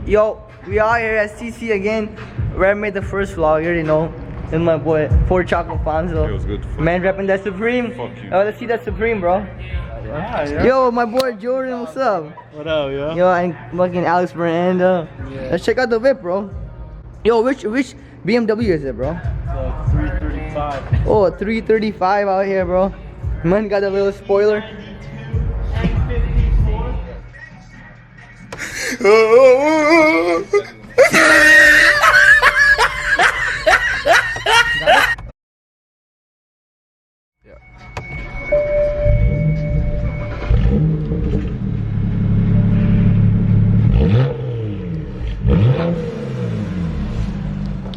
Yo, we are here at CC again, where I made the first vlog. You already know. And my boy, Poor Chocolate Fonzo. It was good. Man repping that Supreme. Fuck you. Oh, let's see that Supreme, bro. Yeah. Yo, my boy Jordan, what's up? What up, yo? Yo, and fucking Alex Miranda. Yeah. Let's check out the whip, bro. Yo, which BMW is it, bro? It's a 335. Oh, 335 out here, bro. Man got a little spoiler.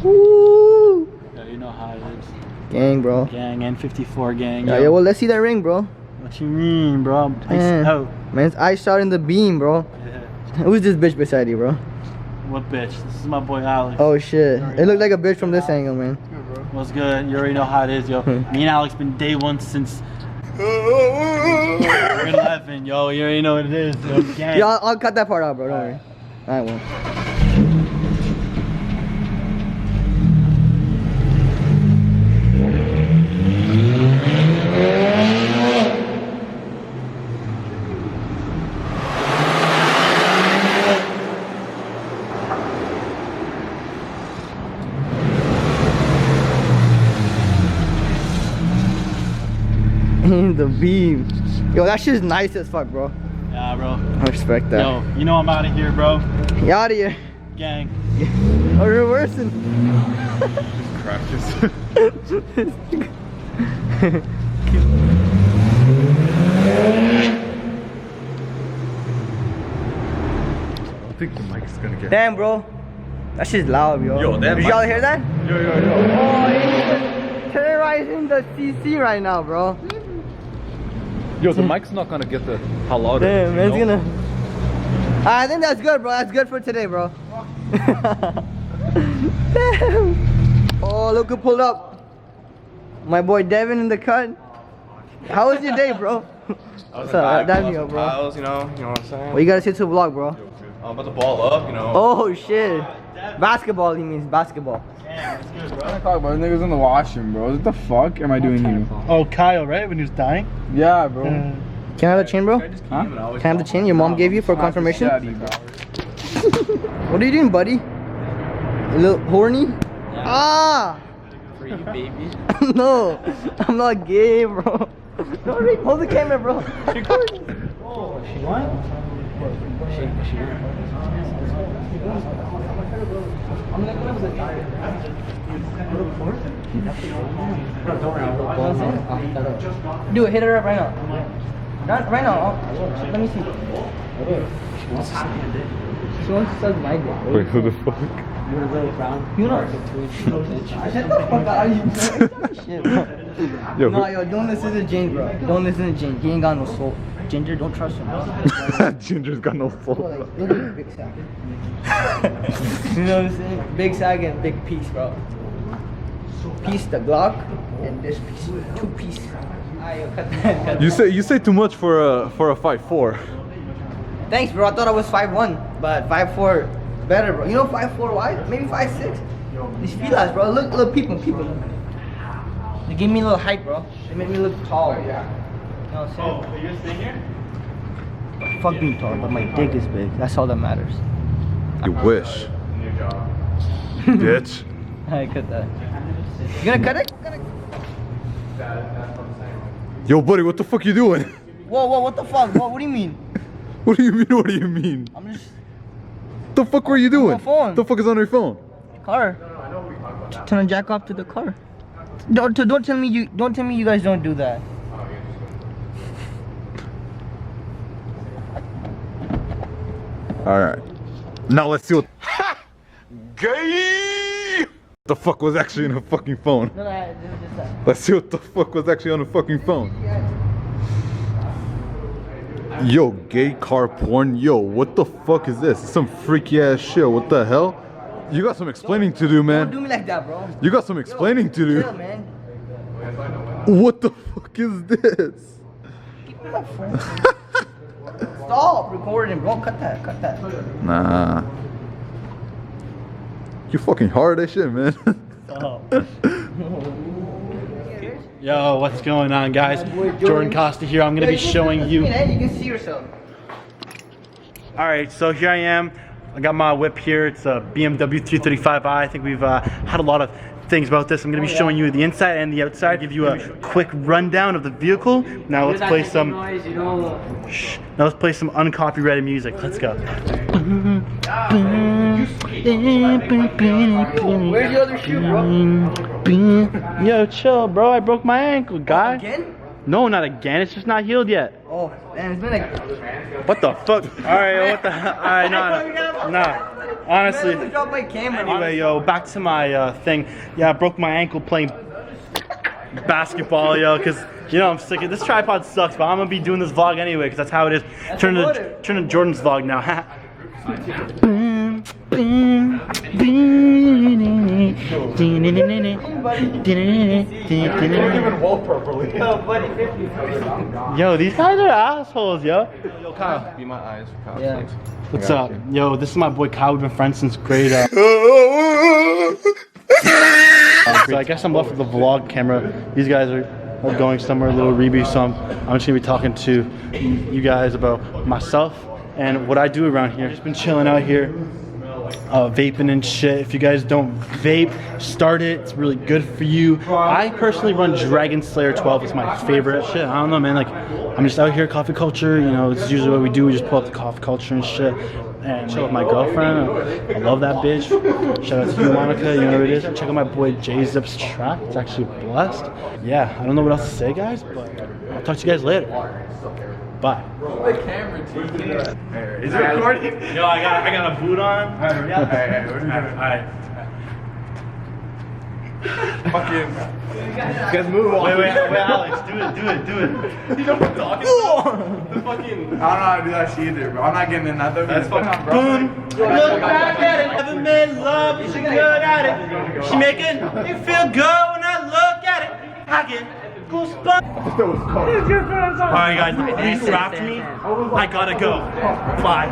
Woo! Yeah, you know how it is. Gang, bro. Gang, N54 gang. Yeah, yo. yeah, well, let's see that ring, bro. What you mean, bro? Man, Oh. man, it's eye shot in the beam, bro. Yeah. Who's this bitch beside you, bro? What bitch? This is my boy Alex. Oh shit, it looked like a bitch from this angle, man. What's good? You already know how it is, yo. Me and Alex been day one since we're 11, yo. You already know what it is, yo. Gang. Yeah, I'll cut that part out, bro. Don't worry. I won't. In the beam. Yo, that shit's nice as fuck, bro. Yeah, bro. I respect that. Yo, you know I'm out of here, bro. You out of here. Gang. I'm reversing. Crashes. I think the mic's gonna get. Damn, bro. That shit's loud, yo. Yo, that Did mic- y'all hear that? Yo. Oh, he's terrorizing the CC right now, bro. Yo, the mic's not gonna get how loud Damn, it is. man, it's gonna. I think that's good, bro. That's good for today, bro. Damn. Oh, look who pulled up. My boy Devin in the cut. How was your day, bro? What's up? Damn you, bro. Piles, you know what I'm saying? Well, you gotta sit to the vlog, bro. I'm about to ball up, you know. Oh shit. Basketball, he means basketball. Talk about niggas in the washroom, bro. What the fuck am I doing here? Oh, Kyle, right? When he was dying? Yeah, bro. Can I have the chain, bro? Huh? Can I have the chain your mom gave you for confirmation? What are you doing, buddy? A little horny? Ah! For you, baby. No, I'm not gay, bro. Don't hold the camera, bro. Oh, she won? She Do it, hit her up right now. Right now. Let me see. She wants to suck my dick. Wait, who the fuck? You know. Shut the fuck out. You shit, bro. Yo, No, yo, don't listen to Jane, bro. Don't listen to Jane. He ain't got no soul. Ginger, don't trust him. Ginger's got no soul. Like, look at his big sack. You know what I'm saying? Big sack and big piece, bro. Piece the Glock and this piece, 2 piece. Cut that. You say too much for a 5'4". Thanks, bro. I thought I was 5'1", but 5'4" better, bro. You know 5'4" why? Maybe 5'6". These feelers, bro. Look, people. They gave me a little height, bro. They made me look tall. You know what I'm saying? Oh, are you gonna stay here? Fuck being tall, but my dick is big. That's all that matters. You wish. Bitch. I cut that. You gonna cut it? Yo, buddy, what the fuck you doing? Whoa, what the fuck? What do you mean? What do you mean? What do you mean? I'm just The fuck were you doing? My phone. The fuck is on your phone? car. Trying to jack off to the car. Don't tell me you guys don't do that. All right. Now let's see what. Gay. The fuck was actually in a fucking phone? No, just that. Let's see what the fuck was actually on the fucking phone. Yo, gay car porn. Yo, what the fuck is this? Some freaky ass shit. What the hell? You got some explaining to do, Don't man. do me like that, bro. You got some explaining to do. Chill, man. What the fuck is this? Stop recording, bro. Cut that. Nah. You fucking hard as shit, man. Yo, what's going on, guys? Jordan Costa here. I'm gonna be showing you. You can see yourself. All right, so here I am. I got my whip here. It's a BMW 335i. I think we've had a lot of things about this. I'm gonna be showing you the inside and the outside. Give you a quick rundown of the vehicle. Now let's play some. Shh. Now let's play some uncopyrighted music. Let's go. Where's your other shoe, bro? Yo, chill, bro. I broke my ankle, guy. Again? No, not again. It's just not healed yet. Oh, man, it's been like. What the fuck? Alright, what the hell? Alright, nah. Honestly. Man, drop my camera. Anyway, yo, back to my thing. Yeah, I broke my ankle playing basketball, yo, because, you know, I'm sick of this. Tripod sucks, but I'm gonna be doing this vlog anyway, because that's how it is. Turn to Jordan's vlog now. Yo, these guys are assholes, yo. Yo, Kyle. Be my eyes for Kyle, Yeah. please. What's up? Yo, this is my boy Kyle. We've been friends since grade. So I guess I'm left with the vlog camera. These guys are going somewhere, a little review. So I'm just gonna be talking to you guys about myself and what I do around here. Just been chilling out here, vaping and shit. If you guys don't vape, start it. It's really good for you. I personally run Dragon Slayer 12. It's my favorite shit. I don't know, man. Like, I'm just out here, coffee culture. You know, it's usually what we do. We just pull up the coffee culture and shit, and chill with my girlfriend. I love that bitch. Shout out to you, Monica. You know what it is. Check out my boy J-Zip's track. It's actually blessed. Yeah, I don't know what else to say, guys, but I'll talk to you guys later. Bye. Is it recording? Yo, I got a boot on. Alright. Fucking. You guys move on. Wait, Alex, do it. You know what I'm talking about? The fucking. I don't know how to do that shit either, bro. I'm not getting in that. That's fucking. Boom. Look back at it. Never made love. She's good at it. She making me feel good when I look at it. I get goosebumps. Alright, guys, the police wrapped me. I gotta go. Bye.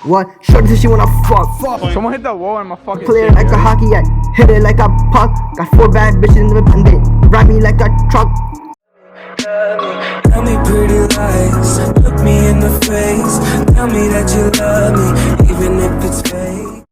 What? Shorty said she wanna fuck. Someone hit that wall in my fucking Play it like a hockey, I hit it like a puck. Got 4 bad bitches in the and they ride me like a truck. Tell me pretty lies, look me in the face. Tell me that you love me, even if it's